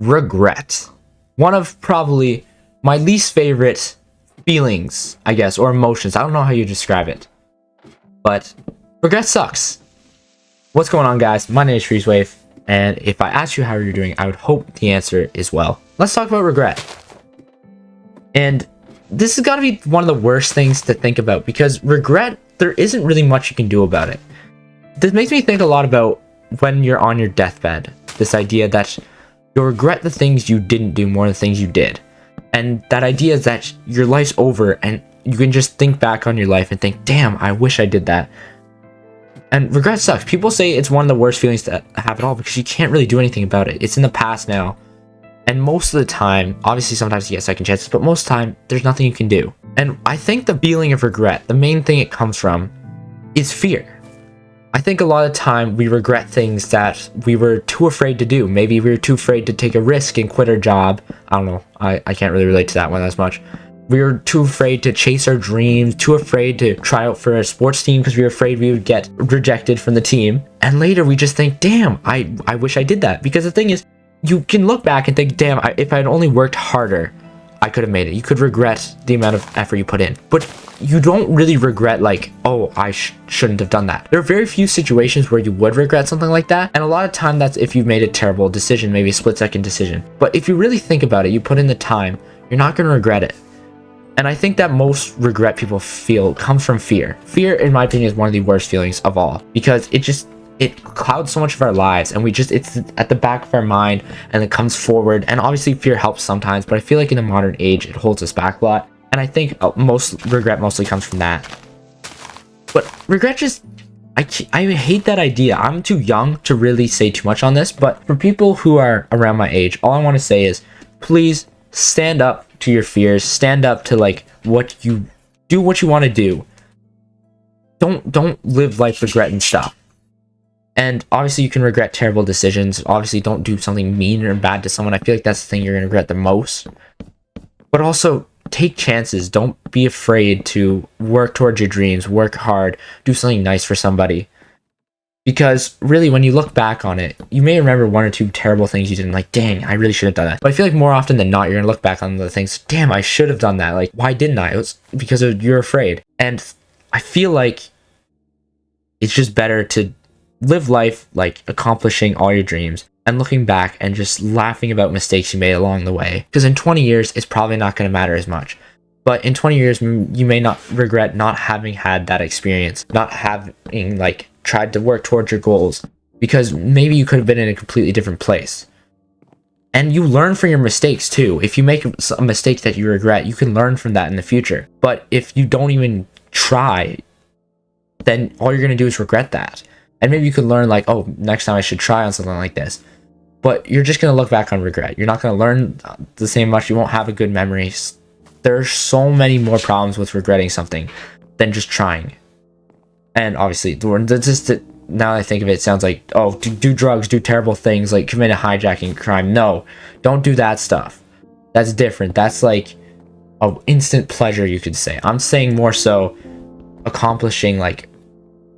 regret. One of probably my least favorite feelings, I guess, or emotions. I don't know how you describe it, but regret sucks. What's going on, guys? My name is FreezeWave, and if I asked you how you're doing, I would hope the answer is well. Let's talk about regret. And this has got to be one of the worst things to think about, because regret, there isn't really much you can do about it. This makes me think a lot about when you're on your deathbed. This idea that you'll regret the things you didn't do more than the things you did. And that idea is that your life's over and you can just think back on your life and think, damn, I wish I did that. And regret sucks. People say it's one of the worst feelings to have at all because you can't really do anything about it. It's in the past now. And most of the time, obviously sometimes you get second chances, but most of the time, there's nothing you can do. And I think the feeling of regret, the main thing it comes from, is fear. I think a lot of time we regret things that we were too afraid to do. Maybe we were too afraid to take a risk and quit our job. I don't know. I can't really relate to that one as much. We were too afraid to chase our dreams, too afraid to try out for a sports team because we were afraid we would get rejected from the team. And later we just think, damn, I wish I did that. Because the thing is, you can look back and think, damn, if I had only worked harder, I could have made it. You could regret the amount of effort you put in. But you don't really regret like, oh, I shouldn't have done that. There are very few situations where you would regret something like that. And a lot of time that's if you've made a terrible decision, maybe a split-second decision. But if you really think about it, you put in the time, you're not going to regret it. And I think that most regret people feel comes from fear. Fear, in my opinion, is one of the worst feelings of all. Because it clouds so much of our lives, and it's at the back of our mind and it comes forward. And obviously fear helps sometimes, but I feel like in the modern age it holds us back a lot, and I think most regret mostly comes from that. But regret just, I hate that idea. I'm too young to really say too much on this, but for people who are around my age, all I want to say is please stand up to your fears, stand up to like what you want to do. Don't live life regretting stuff. And obviously you can regret terrible decisions. Obviously don't do something mean or bad to someone. I feel like that's the thing you're going to regret the most. But also take chances. Don't be afraid to work towards your dreams, work hard, do something nice for somebody. Because really, when you look back on it, you may remember one or two terrible things you did and like, dang, I really should have done that. But I feel like more often than not, you're going to look back on the things, damn, I should have done that. Like, why didn't I? It was because you're afraid. And I feel like it's just better to live life like accomplishing all your dreams and looking back and just laughing about mistakes you made along the way. Because in 20 years, it's probably not going to matter as much. But in 20 years, you may not regret not having had that experience, not having like tried to work towards your goals, because maybe you could have been in a completely different place. And you learn from your mistakes too. If you make a mistake that you regret, you can learn from that in the future. But if you don't even try, then all you're going to do is regret that. And maybe you could learn like, oh, next time I should try on something like this. But you're just going to look back on regret. You're not going to learn the same much. You won't have a good memory. There are so many more problems with regretting something than just trying. And obviously, now that I think of it, it sounds like, oh, do drugs, do terrible things, like commit a hijacking crime. No, don't do that stuff. That's different. That's like an instant pleasure, you could say. I'm saying more so accomplishing like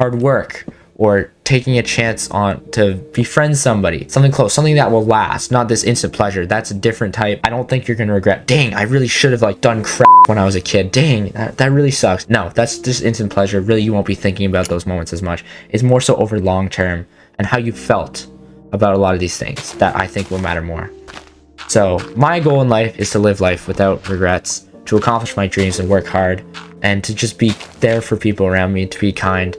hard work, or taking a chance on to befriend somebody, something close, something that will last, not this instant pleasure. That's a different type. I don't think you're gonna regret, dang, I really should have like done crap when I was a kid. Dang, that really sucks. No, that's just instant pleasure. Really, you won't be thinking about those moments as much. It's more so over long term and how you felt about a lot of these things that I think will matter more. So my goal in life is to live life without regrets, to accomplish my dreams and work hard, and to just be there for people around me, to be kind.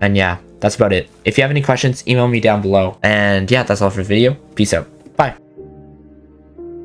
And yeah, that's about it. If you have any questions, email me down below. And yeah, that's all for the video. Peace out. Bye.